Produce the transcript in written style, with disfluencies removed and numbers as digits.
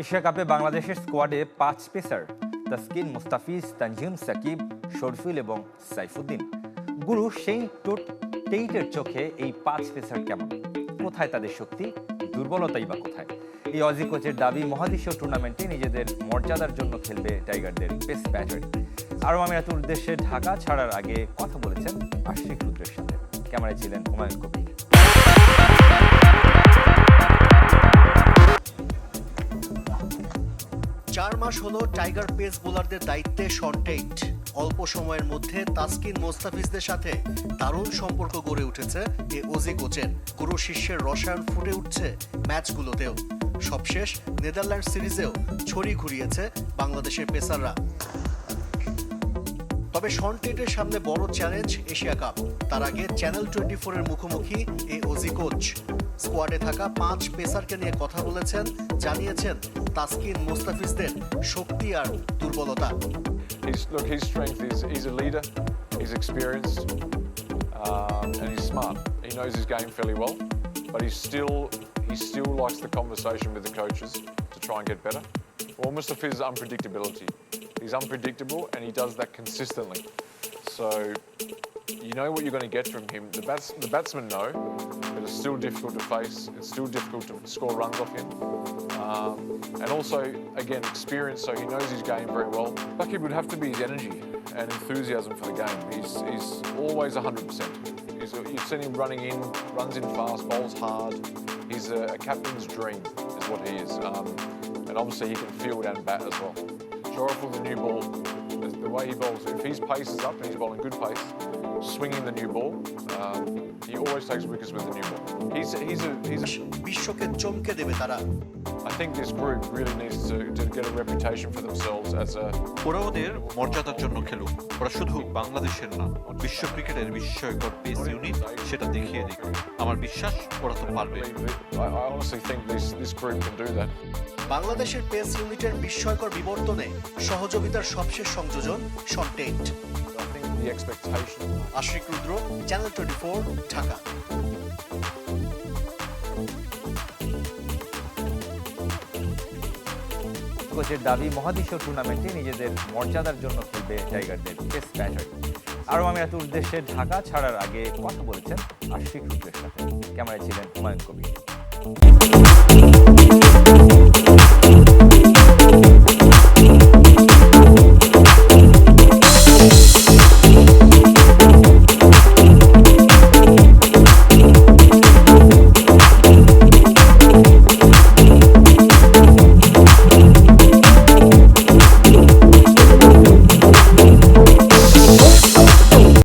Asia কাপে বাংলাদেশের স্কোয়াডে 5 পেসার তাসকিন, মুস্তাফিজ, তানজিম, সাকিব, শরীফুল এবং সাইফুদ্দিন। গুরু শেইন টেইটের চোখে এই 5 পেসার কেমন? কোথায় তাদের শক্তি, দুর্বলতাই বা কোথায়? এই অজি কোচের দাবি, মহাদেশীয় টুর্নামেন্টে নিজেদের মর্যাদার জন্য খেলবে টাইগারদের পেস ব্যাটারি। আরও আমিরাতের উদ্দেশ্যে ঢাকা ছাড়ার আগে কথা বলেছেন আশিক রুদ্রের সাথে। ক্যামেরায় ছিলেন হুমায়ুন কবির। 4 মাস হলো টাইগার পেস বোলারদের দায়িত্বে শন টেইট। অল্প সময়ের মধ্যে তাসকিন, মোস্তাফিজদের সাথে দারুণ সম্পর্ক গড়ে উঠেছে এই অজি কোচের। গুরু শিষ্যের রসায়ন ফুটে উঠছে ম্যাচগুলোতেও। সবশেষ নেদারল্যান্ড সিরিজেও ছড়ি ঘুরিয়েছে বাংলাদেশের পেসাররা। তবে শন টেইটের সামনে বড় চ্যালেঞ্জ এশিয়া কাপ। তার আগে চ্যানেল 24-এর মুখোমুখি এই অজি কোচ স্কোয়াডে থাকা 5 পেসারকে নিয়ে কথা বলেছেন, জানিয়েছেন তাসকিন, মোস্তাফিজদের শক্তি আর দুর্বলতা। His strength is he's a leader, he's experienced, and he's smart. He knows his game fairly well, but he still likes the conversation with the coaches to try and get better. Well, Mustafiz's unpredictability. He's unpredictable and he does that consistently. So you know what you're going to get from him. The batsmen know that it's still difficult to face. It's still difficult to score runs off him. And also, again, experience, so he knows his game very well. Lucky would have to be his energy and enthusiasm for the game. He's always 100%. You've seen him running in, runs in fast, bowls hard. He's a captain's dream, is what he is. And obviously, he can field and bat as well. Shoreful, the new ball, the way he bowls, if his pace is up and he's bowling good pace, swinging the new ball, he always takes wickets with the new ball. He's a বিশ্বকে চমকে দেবে তারা। I think this group really needs to get a reputation for themselves as a... ওরা ওদের মর্যাদার জন্য খেলুক। ওরা শুধু বাংলাদেশের না, বিশ্ব ক্রিকেটের বিস্ময়কর পেস ইউনিট, সেটা দেখিয়ে দিক। আমার বিশ্বাস ওরা তো পারবে। I honestly think this group can do that. বাংলাদেশের পেস ইউনিটের বিস্ময়কর বিবর্তনে সহযোগিতার সবশেষ সংযোজন Shaun Tait. I think the expectation... Ashik Rudra, channel 24, Dhaka. কোচের দাবি, মহাদেশীয় টুর্নামেন্টে নিজেদের মর্যাদার জন্য খেলবে টাইগারদের পেস ব্যাটারি। আরও আমিরাতের উদ্দেশ্যে ঢাকা ছাড়ার আগে কথা বলেছেন আশিক রুদ্রের সাথে। ক্যামেরায় ছিলেন হুমায়ুন কবির।